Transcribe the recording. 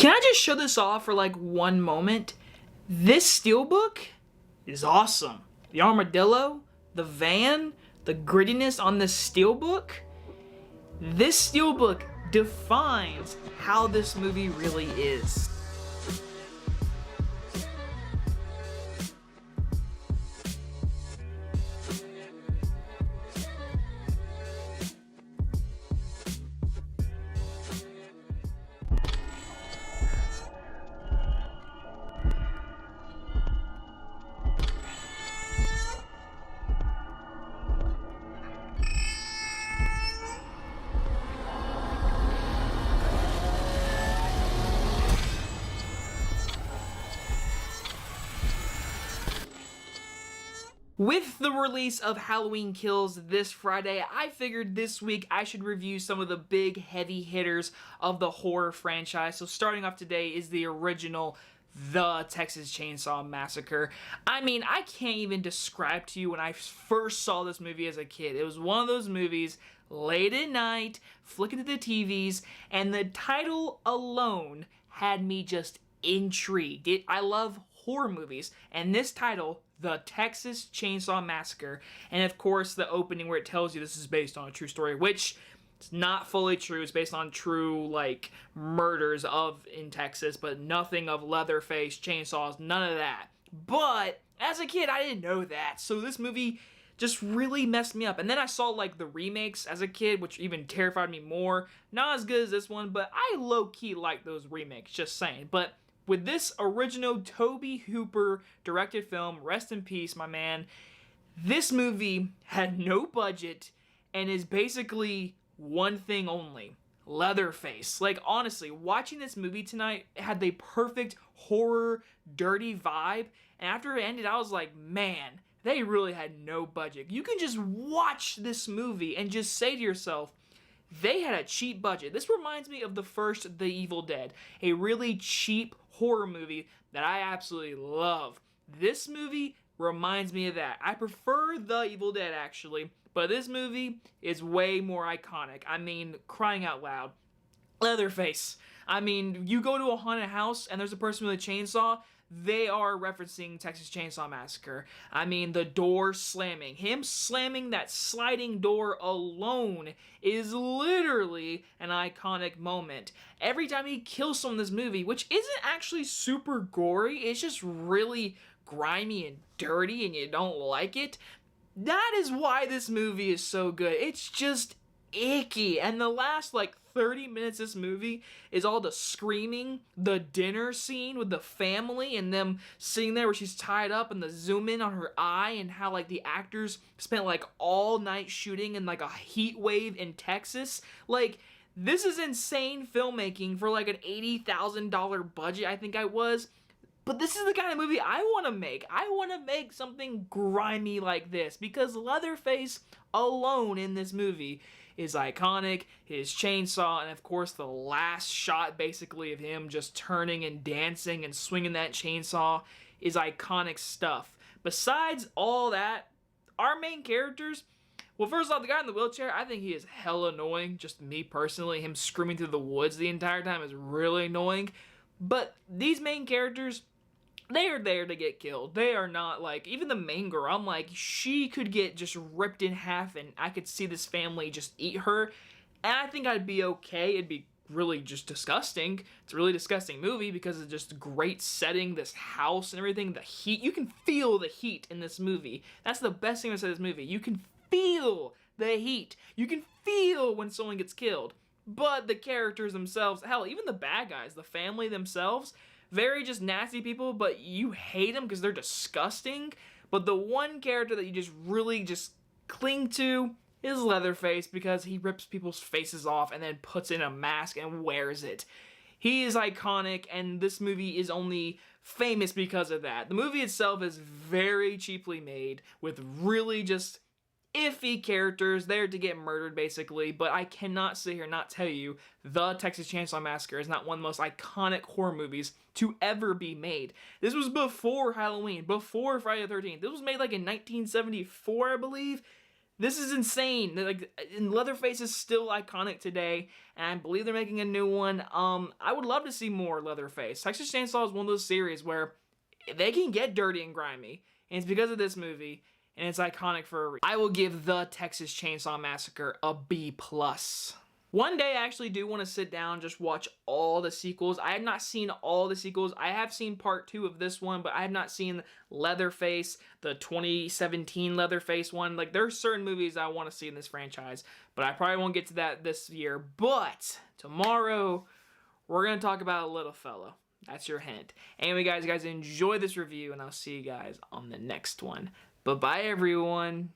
Can I just show this off for like one moment? This steelbook is awesome. The armadillo, the van, the grittiness on this steelbook. This steelbook defines how this movie really is. With the release of Halloween Kills this Friday, I figured this week I should review some of the big heavy hitters of the horror franchise. So starting off today is the original The Texas Chainsaw Massacre. I mean, I can't even describe to you when I first saw this movie as a kid. It was one of those movies late at night, flicking to the TVs, and the title alone had me just intrigued. I love horror movies, and this title, The Texas Chainsaw Massacre, and of course the opening where it tells you this is based on a true story, which it's not fully true. It's based on true, like, murders in Texas, but nothing of Leatherface, chainsaws, none of that. But as a kid, I didn't know that, so this movie just really messed me up. And then I saw, like, the remakes as a kid, which even terrified me more. Not as good as this one, but I low-key like those remakes, just saying. But with this original Tobe Hooper directed film, rest in peace, my man, this movie had no budget and is basically one thing only: Leatherface. Like, honestly, watching this movie tonight had the perfect horror, dirty vibe, and after it ended, I was like, man, they really had no budget. You can just watch this movie and just say to yourself, they had a cheap budget. This reminds me of the first The Evil Dead, a really cheap horror movie that I absolutely love. This movie reminds me of that. I prefer The Evil Dead, actually, but this movie is way more iconic. I mean, crying out loud. Leatherface. I mean, you go to a haunted house and there's a person with a chainsaw, they are referencing Texas Chainsaw Massacre. I mean, the door slamming. Him slamming that sliding door alone is literally an iconic moment. Every time he kills someone in this movie, which isn't actually super gory, it's just really grimy and dirty and you don't like it, that is why this movie is so good. It's just icky. And the last, like, 30 minutes of this movie is all the screaming, the dinner scene with the family and them sitting there where she's tied up and the zoom in on her eye and how, like, the actors spent, like, all night shooting in, like, a heat wave in Texas. Like, this is insane filmmaking for, like, an $80,000 budget, I think I was. But this is the kind of movie I want to make. I want to make something grimy like this because Leatherface alone in this movie is iconic. His chainsaw, and of course the last shot basically of him just turning and dancing and swinging that chainsaw is iconic stuff. Besides all that, our main characters, well, first off, the guy in the wheelchair, I think he is hella annoying. Just me personally, him screaming through the woods the entire time is really annoying. But these main characters, they are there to get killed. They are not, like, even the main girl, I'm like, she could get just ripped in half and I could see this family just eat her. And I think I'd be okay. It'd be really just disgusting. It's a really disgusting movie because it's just great setting, this house and everything. The heat, you can feel the heat in this movie. That's the best thing to say this movie. You can feel the heat. You can feel when someone gets killed. But the characters themselves, hell, even the bad guys, the family themselves, very just nasty people, but you hate them because they're disgusting. But the one character that you just really just cling to is Leatherface because he rips people's faces off and then puts in a mask and wears it. He is iconic, and this movie is only famous because of that. The movie itself is very cheaply made with really just iffy characters there to get murdered, basically, but I cannot sit here and not tell you The Texas Chainsaw Massacre is not one of the most iconic horror movies to ever be made. This was before Halloween, before Friday the 13th. This was made like in 1974, I believe. This is insane. Like, and Leatherface is still iconic today, and I believe they're making a new one. I would love to see more Leatherface. Texas Chainsaw is one of those series where they can get dirty and grimy, and it's because of this movie, and it's iconic for a reason. I will give the Texas Chainsaw Massacre a B+. One day I actually do want to sit down and just watch all the sequels. I have not seen all the sequels. I have seen part 2 of this one, but I have not seen Leatherface, the 2017 Leatherface one. Like, there are certain movies I want to see in this franchise, but I probably won't get to that this year. But tomorrow, we're going to talk about a little fellow. That's your hint. Anyway, guys, enjoy this review, and I'll see you guys on the next one. Bye-bye, everyone.